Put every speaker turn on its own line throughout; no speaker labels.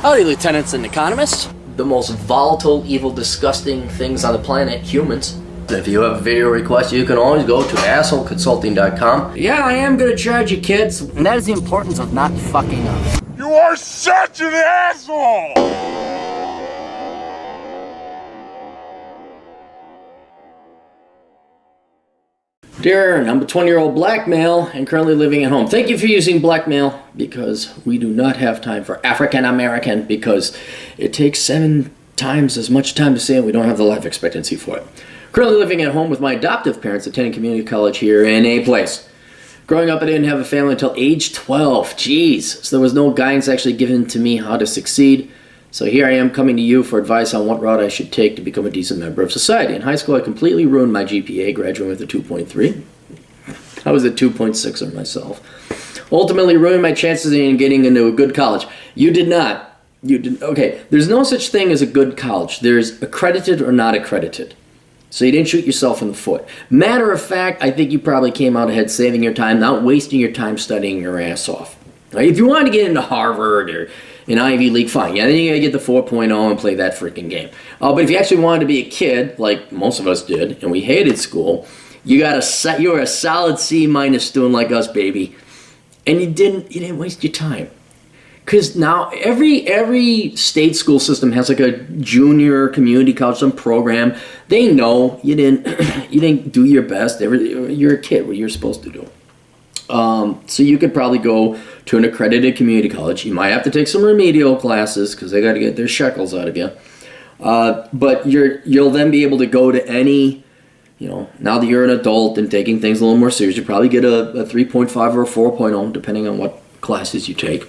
Howdy, lieutenants and economists.
The most volatile, evil, disgusting things on the planet, humans. If you have a video request, you can always go to assholeconsulting.com.
Yeah, I am gonna charge you, kids. And that is the importance of not fucking up.
You are such an asshole!
Dear, I'm a 20-year-old black male and currently living at home. Thank you for using blackmail, because we do not have time for African American, because it takes 7 times as much time to say it. We don't have the life expectancy for it. Currently living at home with my adoptive parents, attending community college here in a place. Growing up, I didn't have a family until age 12. Jeez. So there was no guidance actually given to me how to succeed. So here I am coming to you for advice on what route I should take to become a decent member of society. In high school, I completely ruined my GPA, graduating with a 2.3. I was a 2.6er myself. Ultimately ruined my chances in getting into a good college. You did not. You did. Okay, there's no such thing as a good college. There's accredited or not accredited. So you didn't shoot yourself in the foot. Matter of fact, I think you probably came out ahead saving your time, not wasting your time studying your ass off. Right? If you wanted to get into Harvard or an Ivy League, fine. Yeah, then you gotta get the 4.0 and play that freaking game. But if you actually wanted to be a kid, like most of us did, and we hated school, you're a solid C- student like us, baby. And you didn't waste your time. Because now every state school system has like a junior community college, some program. They know you didn't do your best. You're a kid. What you're supposed to do. So you could probably go to an accredited community college. You might have to take some remedial classes because they got to get their shekels out of you. But you'll then be able to go to any, now that you're an adult and taking things a little more serious, you probably get a 3.5 or a 4.0 depending on what classes you take.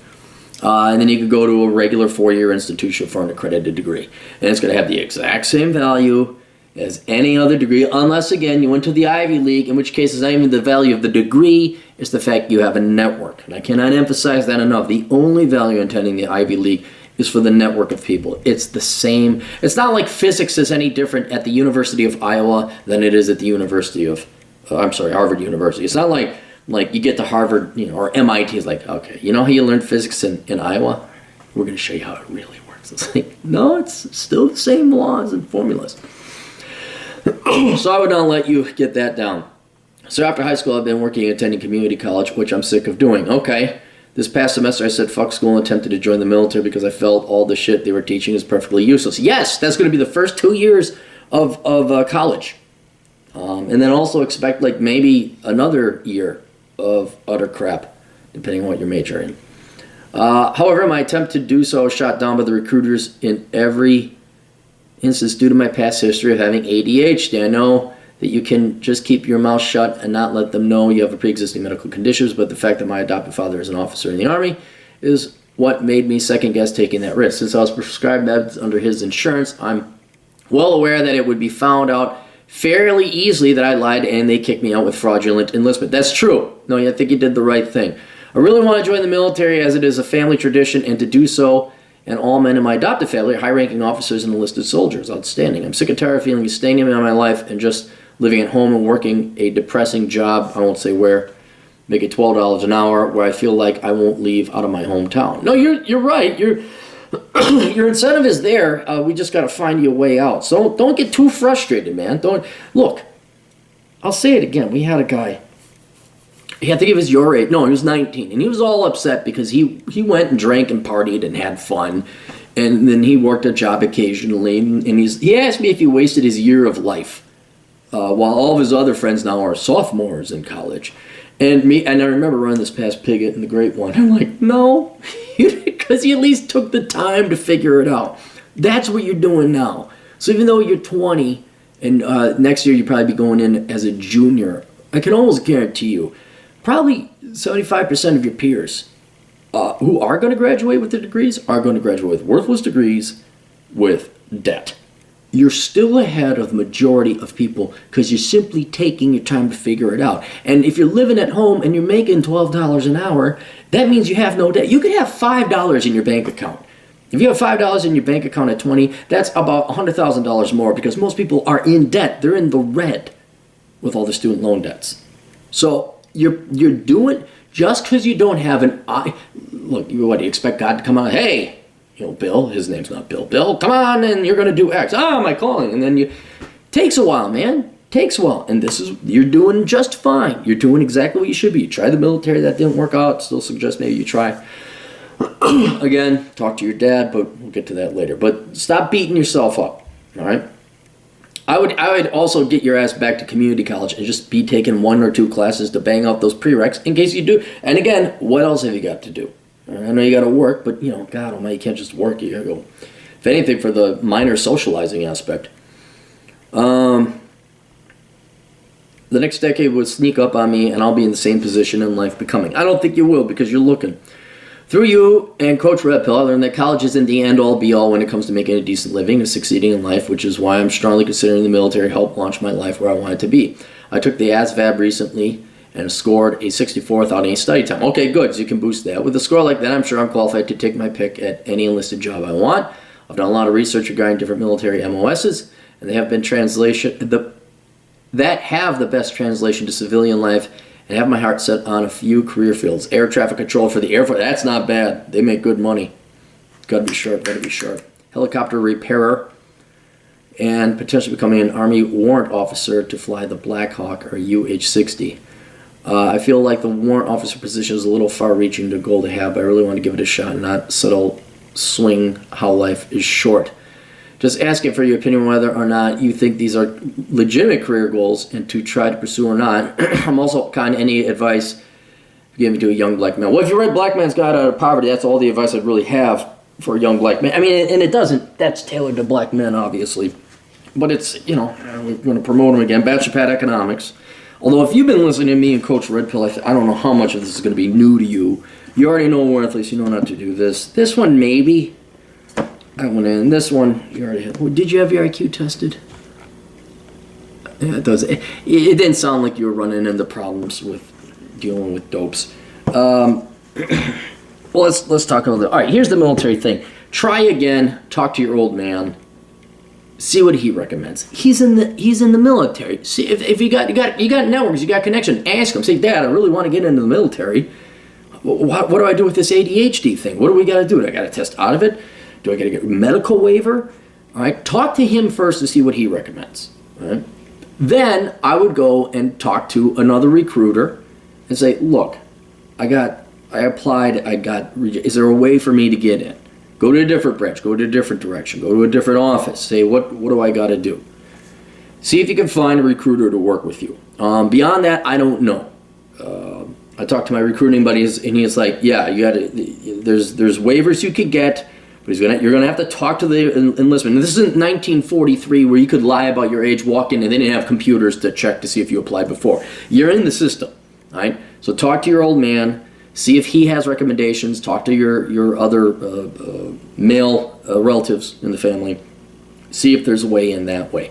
And then you could go to a regular 4-year institution for an accredited degree. And it's going to have the exact same value as any other degree, unless, again, you went to the Ivy League, in which case it's not even the value of the degree, it's the fact you have a network. And I cannot emphasize that enough. The only value in attending the Ivy League is for the network of people. It's the same. It's not like physics is any different at the University of Iowa than it is at the Harvard University. It's not like you get to Harvard, or MIT is like, okay, you know how you learned physics in Iowa? We're going to show you how it really works. It's like, no, it's still the same laws and formulas. So I would not let you get that down. So after high school, I've been working attending community college, which I'm sick of doing. Okay, this past semester I said fuck school and attempted to join the military because I felt all the shit they were teaching is perfectly useless. Yes, that's going to be the first 2 years of college. And then also expect like maybe another year of utter crap, depending on what you're majoring. However, my attempt to do so was shot down by the recruiters in every instance due to my past history of having ADHD. I know that you can just keep your mouth shut and not let them know you have a pre-existing medical conditions, but the fact that my adopted father is an officer in the Army is what made me second guess taking that risk. Since I was prescribed meds under his insurance, I'm well aware that it would be found out fairly easily that I lied and they kicked me out with fraudulent enlistment. That's true. No, I think you did the right thing. I really want to join the military as it is a family tradition, and to do so, and all men in my adopted family are high-ranking officers and enlisted soldiers. Outstanding. I'm sick and tired of feeling staying in my life and just living at home and working a depressing job, I won't say where, making $12 an hour, where I feel like I won't leave out of my hometown. No, you're right. Your incentive is there. We just got to find you a way out. So don't get too frustrated, man. Look, I'll say it again. We had a guy. I think he was your age. No, he was 19. And he was all upset because he went and drank and partied and had fun. And then he worked a job occasionally. And he asked me if he wasted his year of life. While all of his other friends now are sophomores in college. And I remember running this past Piggott and the Great One. I'm like, no, because you at least took the time to figure it out. That's what you're doing now. So even though you're 20 and next year you'll probably be going in as a junior, I can almost guarantee you, probably 75% of your peers who are going to graduate with their degrees are going to graduate with worthless degrees with debt. You're still ahead of the majority of people because you're simply taking your time to figure it out. And if you're living at home and you're making $12 an hour, that means you have no debt. You could have $5 in your bank account. If you have $5 in your bank account at 20, that's about $100,000 more because most people are in debt. They're in the red with all the student loan debts. So you're doing, just because you don't have an eye, look, what do you expect God to come out, hey, Bill, his name's not Bill. Bill, come on, and you're going to do X. My calling. And then takes a while, man. Takes a while. And you're doing just fine. You're doing exactly what you should be. You tried the military, that didn't work out. Still suggest maybe you try. Again, talk to your dad, but we'll get to that later. But stop beating yourself up, all right? I would also get your ass back to community college and just be taking 1 or 2 classes to bang out those prereqs in case you do. And again, what else have you got to do? I know you got to work, but, God almighty, you can't just work. You got to go, if anything, for the minor socializing aspect. The next decade will sneak up on me, and I'll be in the same position in life becoming. I don't think you will, because you're looking. Through you and Coach Red Pill, I learned that college isn't the end-all, be-all when it comes to making a decent living and succeeding in life, which is why I'm strongly considering the military help launch my life where I want it to be. I took the ASVAB recently and scored a 64 without any study time. Okay, good, so you can boost that. With a score like that, I'm sure I'm qualified to take my pick at any enlisted job I want. I've done a lot of research regarding different military MOSs, and they have been that have the best translation to civilian life, and have my heart set on a few career fields. Air traffic control for the Air Force, that's not bad. They make good money. Gotta be sharp. Helicopter repairer, and potentially becoming an Army warrant officer to fly the Black Hawk or UH-60. I feel like the warrant officer position is a little far-reaching to goal to have, but I really want to give it a shot and not settle swing how life is short. Just asking for your opinion whether or not you think these are legitimate career goals and to try to pursue or not. I'm also kind of any advice given to a young black man. Well, if you're right, black man's got out of poverty, that's all the advice I'd really have for a young black man. I mean, and it doesn't, that's tailored to black men, obviously. But it's, we're going to promote him again. Bachelor Economics. Although if you've been listening to me and Coach Red Pill, I don't know how much of this is going to be new to you. You already know Worthless, you know not to do this. This one, maybe. I went in. This one, you already had. Did you have your IQ tested? Yeah, it does. It didn't sound like you were running into problems with dealing with dopes. Well, let's talk a little bit. All right, here's the military thing. Try again. Talk to your old man. See what he recommends. He's in the military. See if you got networks, you got connection. Ask him. Say, Dad, I really want to get into the military. What do I do with this ADHD thing? What do we got to do? Do I got to test out of it? Do I got to get a medical waiver? All right, talk to him first to see what he recommends. All right? Then I would go and talk to another recruiter and say, look, I applied, is there a way for me to get in? Go to a different branch, go to a different direction, go to a different office. Say, what do I got to do? See if you can find a recruiter to work with you. Beyond that, I don't know. I talked to my recruiting buddies, and he's like, yeah, you got to. There's waivers you could get. But you're gonna have to talk to the enlistment. This isn't 1943 where you could lie about your age, walk in, and they didn't have computers to check to see if you applied before. You're in the system, all right? So talk to your old man, see if he has recommendations. Talk to your other male relatives in the family. See if there's a way in that way.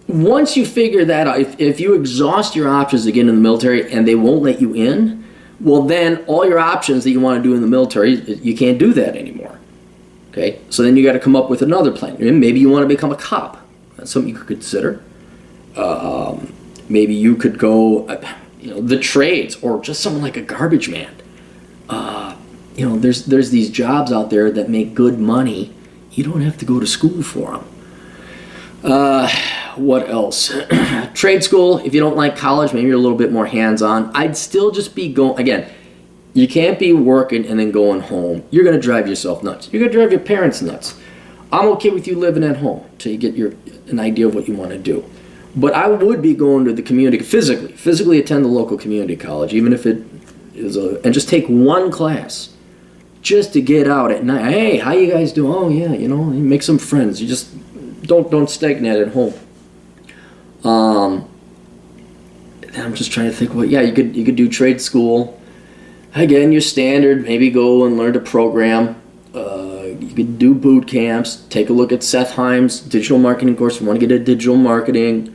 Once you figure that out, if you exhaust your options to get in the military and they won't let you in, well, then all your options that you want to do in the military, you can't do that anymore. Okay? So then you got to come up with another plan. Maybe you want to become a cop. That's something you could consider. Maybe you could go, the trades, or just someone like a garbage man. There's these jobs out there that make good money. You don't have to go to school for them. What else? Trade school, if you don't like college, maybe you're a little bit more hands-on. I'd still just be going, again, you can't be working and then going home. You're going to drive yourself nuts. You're going to drive your parents nuts. I'm okay with you living at home till you get an idea of what you want to do. But I would be going to the community, physically attend the local community college, even if it is and just take one class just to get out at night. Hey, how you guys doing? Oh, yeah, you make some friends. You just don't stagnate at home. I'm just trying to think you could do trade school. Again, your standard, maybe go and learn to program. You could do boot camps. Take a look at Seth Himes' digital marketing course if you want to get into digital marketing.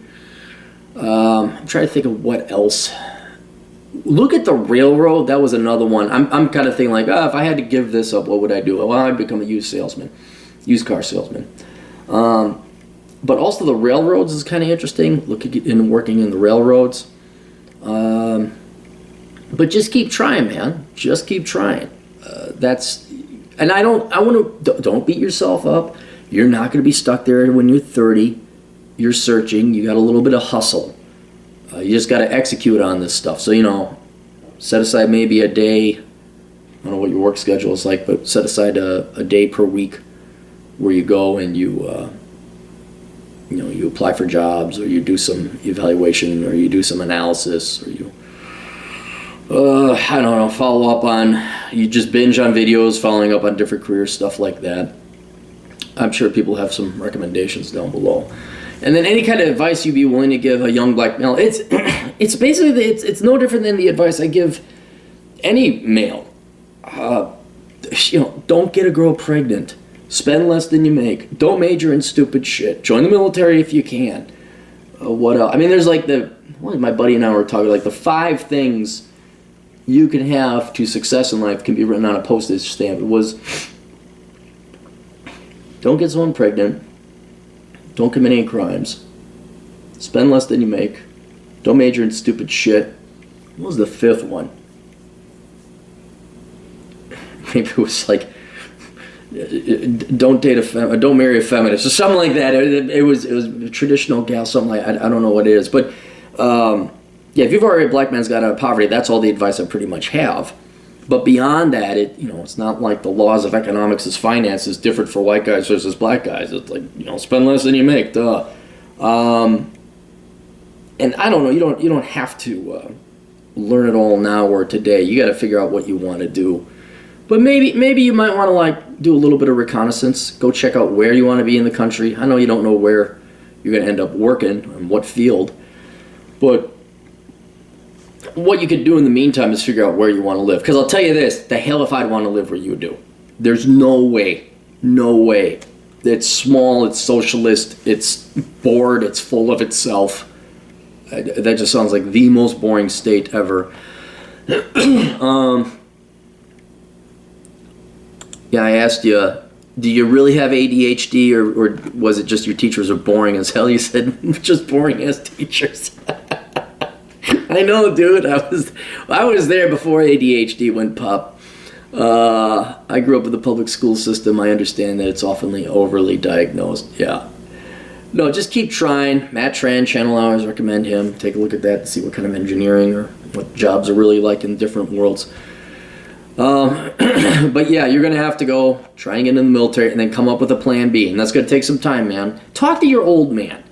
I'm trying to think of what else. Look at the railroad. That was another one. I'm kind of thinking like, if I had to give this up, what would I do? Well, I'd become a used car salesman. But also the railroads is kind of interesting. Look at working in the railroads. But just keep trying, man. Just keep trying. And I want to, don't beat yourself up. You're not going to be stuck there when you're 30. You're searching. You got a little bit of hustle. You just got to execute on this stuff. So, set aside maybe a day. I don't know what your work schedule is like, but set aside a day per week where you go and you apply for jobs, or you do some evaluation, or you do some analysis, or you, I don't know, follow up on, you just binge on videos, following up on different career stuff like that. I'm sure people have some recommendations down below. And then any kind of advice you'd be willing to give a young black male, it's basically, it's no different than the advice I give any male. Don't get a girl pregnant. Spend less than you make. Don't major in stupid shit. Join the military if you can. What else? I mean, there's like my buddy and I were talking, like the 5 things you can have to success in life can be written on a postage stamp. It was, don't get someone pregnant. Don't commit any crimes. Spend less than you make. Don't major in stupid shit. What was the 5th one? Maybe it was like, don't marry a feminist or something like that. It was a traditional gal, something like, I don't know what it is, but if you've already, a black man's got out of poverty, that's all the advice I pretty much have. But beyond that, it's not like the laws of economics as finance is different for white guys versus black guys. It's like, spend less than you make, duh. And I don't know, you don't have to learn it all now or today. You got to figure out what you want to do. But maybe you might want to do a little bit of reconnaissance. Go check out where you want to be in the country. I know you don't know where you're going to end up working, in what field, but what you could do in the meantime is figure out where you want to live. Because I'll tell you this, the hell if I'd want to live where you do. There's no way. It's small, it's socialist, it's bored, it's full of itself. That just sounds like the most boring state ever. I asked you, do you really have ADHD, or was it just your teachers are boring as hell? You said, just boring as teachers. I know, dude. I was there before ADHD went pop. I grew up with the public school system. I understand that it's often overly diagnosed. Yeah. No, just keep trying. Matt Tran, Channel Hours, recommend him. Take a look at that and see what kind of engineering or what jobs are really like in different worlds. But yeah, you're going to have to go try and get in the military and then come up with a plan B. And that's going to take some time, man. Talk to your old man.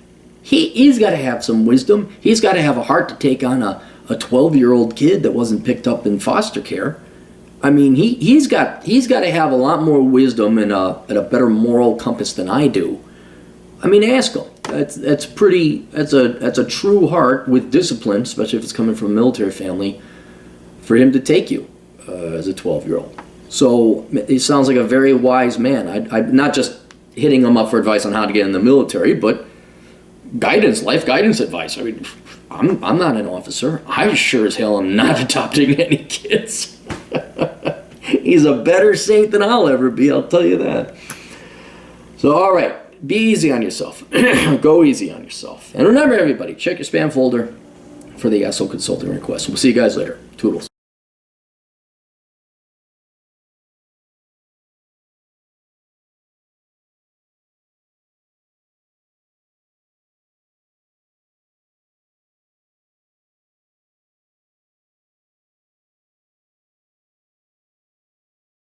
He's got to have some wisdom. He's got to have a heart to take on a 12-year-old kid that wasn't picked up in foster care. I mean, he's got to have a lot more wisdom and a better moral compass than I do. I mean, ask him. That's a true heart with discipline, especially if it's coming from a military family, for him to take you as a 12-year-old. So he sounds like a very wise man. I'm not just hitting him up for advice on how to get in the military, but life guidance advice. I mean, I'm not an officer. I sure as hell am not adopting any kids. He's a better saint than I'll ever be, I'll tell you that. So, all right, be easy on yourself. Go easy on yourself. And remember, everybody, check your spam folder for the asshole consulting request. We'll see you guys later. Toodles.